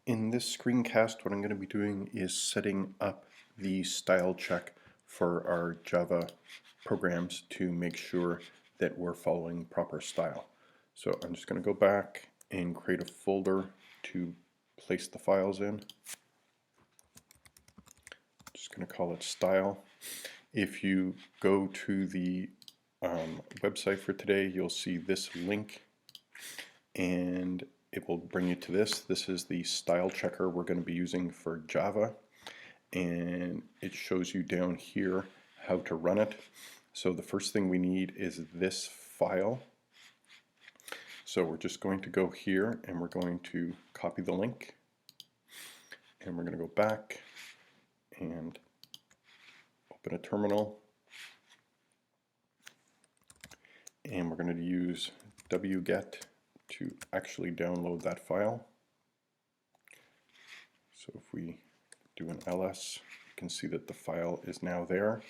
In this screencast, what I'm going to be doing is setting up the style check for our Java programs to make sure that we're following proper style. So I'm just going to go back and create a folder to place the files in. Just going to call it style. If you go to the website for today, you'll see this link and it will bring you to this. This is the style checker we're going to be using for Java, and it shows you down here how to run it. So the first thing we need is this file. So we're just going to go here and we're going to copy the link, and we're going to go back and open a terminal, and we're going to use wget to actually download that file. So if we do an ls, you can see that the file is now there.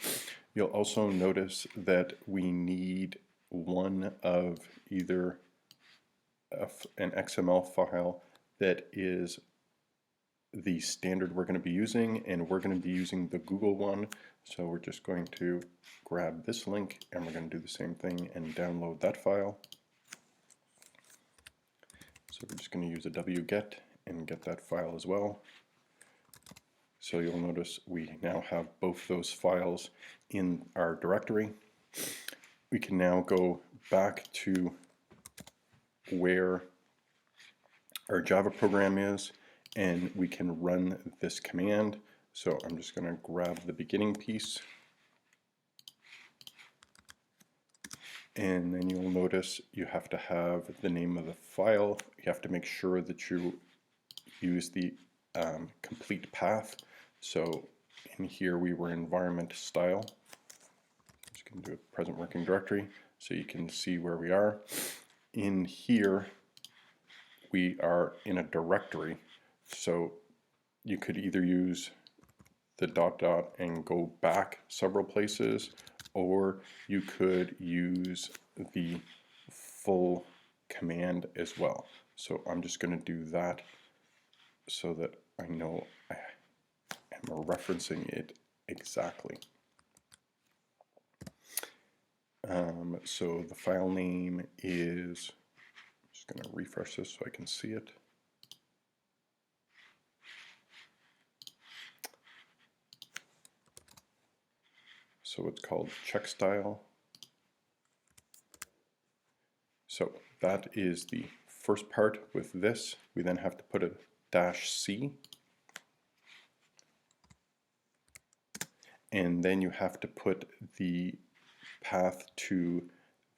You'll also notice that we need one of either an XML file that is the standard we're going to be using, and we're going to be using the Google one. So we're just going to grab this link and we're going to do the same thing and download that file. So we're just going to use a wget and get that file as well. So you'll notice we now have both those files in our directory. We can now go back to where our Java program is, and we can run this command. So I'm just going to grab the beginning piece, and then you'll notice you have to have the name of the file. You have to make sure that you use the complete path. So in here we were environment style. I'm just going to do a present working directory so you can see where we are. In here we are in a directory, so you could either use the ... and go back several places, or you could use the full command as well. So I'm just going to do that so that I know I am referencing it exactly. So the file name is, I'm just going to refresh this so I can see it. So it's called check style. So that is the first part with this. We then have to put a -c, and then you have to put the path to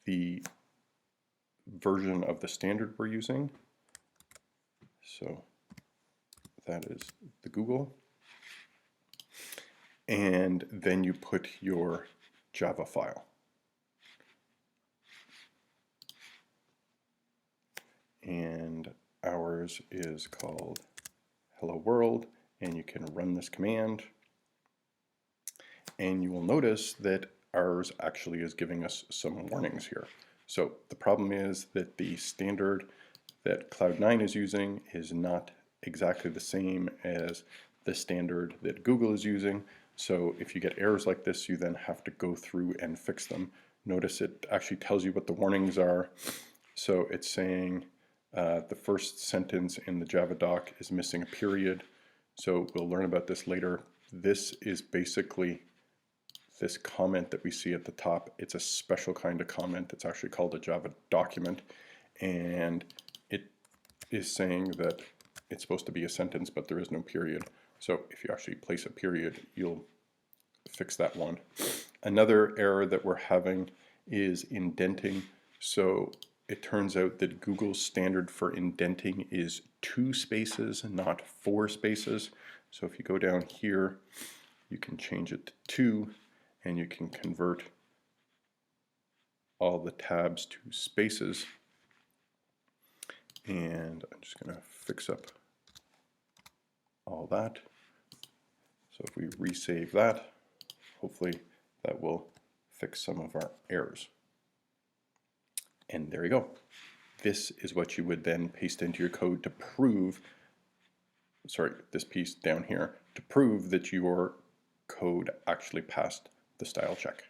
the version of the standard we're using. So that is the Google. And then you put your Java file. And ours is called hello world, and you can run this command. And you will notice that ours actually is giving us some warnings here. So the problem is that the standard that Cloud9 is using is not exactly the same as the standard that Google is using. So if you get errors like this, you then have to go through and fix them. Notice it actually tells you what the warnings are. So it's saying the first sentence in the Java doc is missing a period. So we'll learn about this later. This is basically this comment that we see at the top. It's a special kind of comment. It's actually called a Java document, and it is saying that it's supposed to be a sentence, but there is no period. So if you actually place a period, you'll fix that one. Another error that we're having is indenting. So it turns out that Google's standard for indenting is 2 spaces, not 4 spaces. So if you go down here, you can change it to 2, and you can convert all the tabs to spaces. And I'm just going to fix up all that. So if we resave that, hopefully that will fix some of our errors. And there you go. This is what you would then paste into your code to prove this piece down here to prove that your code actually passed the style check.